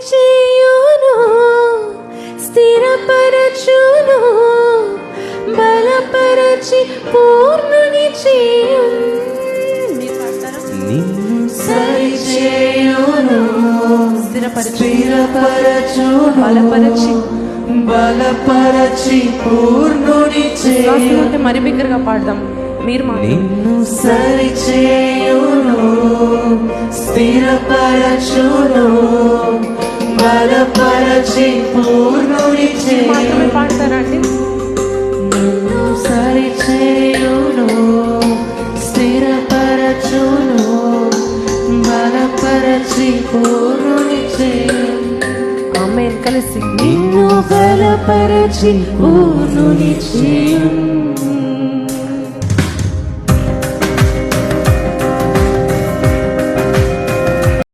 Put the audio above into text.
చేయును, స్థిరపరచును, బలపరచి పూర్ణుని చేయును. నిన్ను సరిచేయును, స్థిరపరచును, బలపరచి పూర్ణుని చేయును. మరి బిగ్గరగా పాడదాం. మీరు నిన్ను సరిచేయును, స్థిరపరచును, బలపరచి పూర్ణుని చేయును. పాడతారండి. నిన్ను సరిచేయును, స్థిరపరచును, బలపరచి పూర్ణుని చేయును. ఆమేన్. కలిసి నిన్ను బలపరచి పూర్ణుని చేయును.